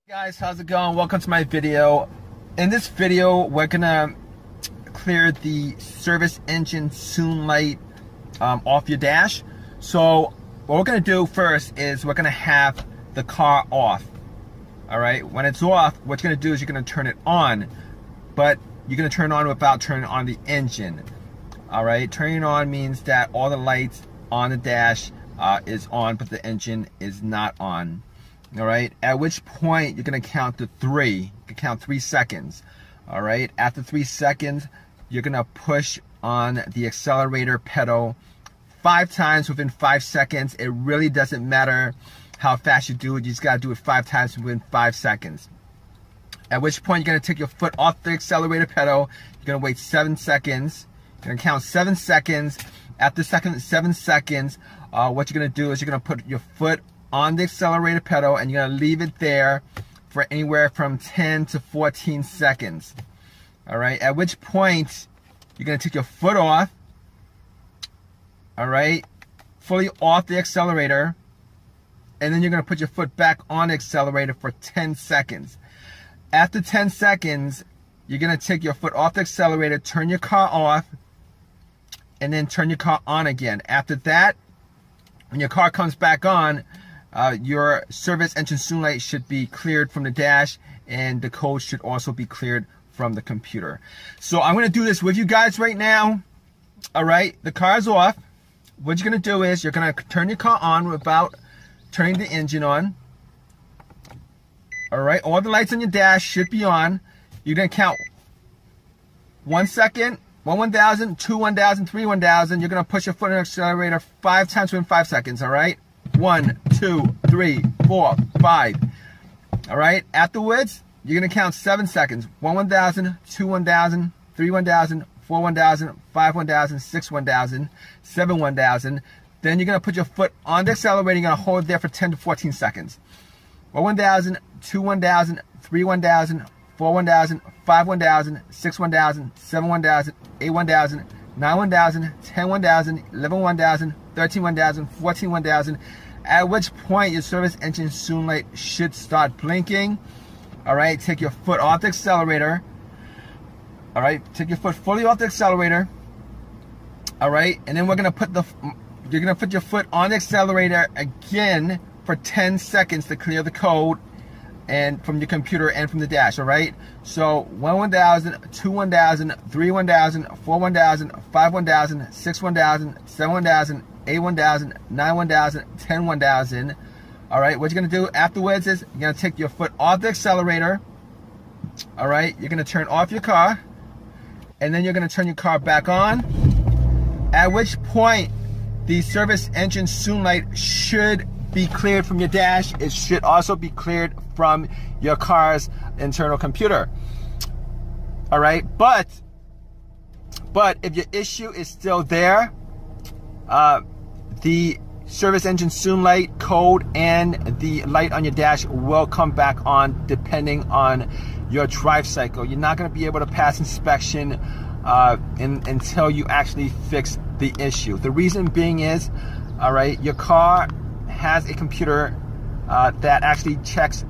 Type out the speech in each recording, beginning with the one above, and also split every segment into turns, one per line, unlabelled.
Guys, how's it going? Welcome to my video. In this video, we're gonna clear the service engine soon light off your dash. So what we're gonna do first is we're gonna have the car off. All right, when it's off, what you're gonna do is you're gonna turn it on, but you're gonna turn it on without turning on the engine. All right, turning it on means that all the lights on the dash is on, but the engine is not on. All right, at which point you're gonna count to 3. You can count 3 seconds. All right, after 3 seconds, you're gonna push on the accelerator pedal 5 times within 5 seconds. It really doesn't matter how fast you do it. You just gotta do it 5 times within 5 seconds. At which point you're gonna take your foot off the accelerator pedal. You're gonna wait 7 seconds. You're gonna count 7 seconds. After 7 seconds, what you're gonna do is you're gonna put your foot on the accelerator pedal and you're gonna leave it there for anywhere from 10 to 14 seconds. All right, at which point you're gonna take your foot off, all right, fully off the accelerator, and then you're gonna put your foot back on the accelerator for 10 seconds. After 10 seconds, you're gonna take your foot off the accelerator, turn your car off, and then turn your car on again. After that, when your car comes back on, your service engine soon light should be cleared from the dash, and the code should also be cleared from the computer. So I'm going to do this with you guys right now. All right, the car's off. What you're going to do is you're going to turn your car on without turning the engine on. All right, all the lights on your dash should be on. You're going to count 1 second, 1,000, 2, 1,000, 3, 1,000. You're going to push your foot on the accelerator 5 times within 5 seconds, all right? 1, 2, 3, 4, 5. All right. Afterwards, you're gonna count 7 seconds. 1, 1,000, 2, 1,000, 3, 1,000, 4, 1,000, 5, 1,000, 6, 1,000, 7, 1,000. Then you're gonna put your foot on the accelerator. You're gonna hold it there for 10 to 14 seconds. 1, 1,000, 2, 1,000, 3, 1,000, 4, 1,000, 5, 1,000, 6, 1,000, 7, 1,000, 8, 1,000, 9, 1,000, 10, 1,000, 11, 1,000, 13, 1,000, 14, 1,000. At which point your service engine soon light should start blinking. All right, take your foot off the accelerator. All right, take your foot fully off the accelerator. All right, and then you're gonna put your foot on the accelerator again for 10 seconds to clear the code and from your computer and from the dash. All right, so 1, 1,000, 2, 1,000, 3, 1,000, 4, 1,000, 5, 1,000, 6, 1,000, 7, 1,000, 8, 1,000, 9, 1,000, 10, 1,000. All right, what you're gonna do afterwards is you're gonna take your foot off the accelerator. All right, you're gonna turn off your car, and then you're gonna turn your car back on. At which point, the service engine soon light should be cleared from your dash. It should also be cleared from your car's internal computer. All right, but if your issue is still there, the service engine soon light code and the light on your dash will come back on depending on your drive cycle. You're not going to be able to pass inspection until you actually fix the issue. The reason being is, all right, your car has a computer that actually checks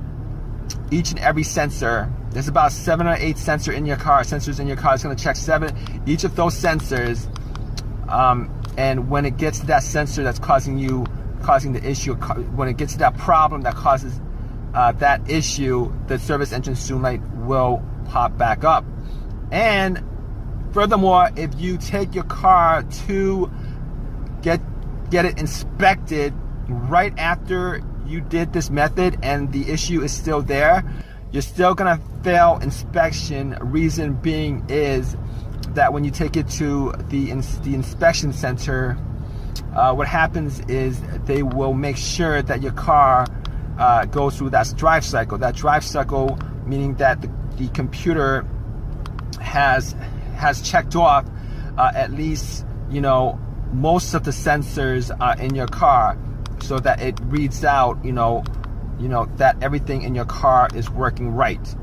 each and every sensor. There's about 7 or 8 sensors in your car. It's going to check 7 each of those sensors. And when it gets to that sensor that's causing the issue, when it gets to that problem that causes that issue, the service engine soon light will pop back up. And furthermore, if you take your car to get it inspected right after you did this method and the issue is still there, you're still gonna fail inspection. Reason being is that when you take it to the inspection center, what happens is they will make sure that your car goes through that drive cycle. That drive cycle meaning that the computer has checked off at least, you know, most of the sensors in your car, so that it reads out, you know that everything in your car is working right.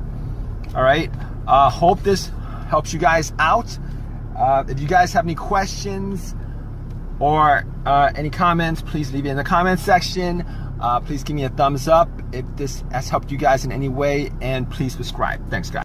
All right. Hope this helps you guys out. If you guys have any questions or any comments, please leave it in the comment section. Please give me a thumbs up if this has helped you guys in any way, and please subscribe. Thanks, guys.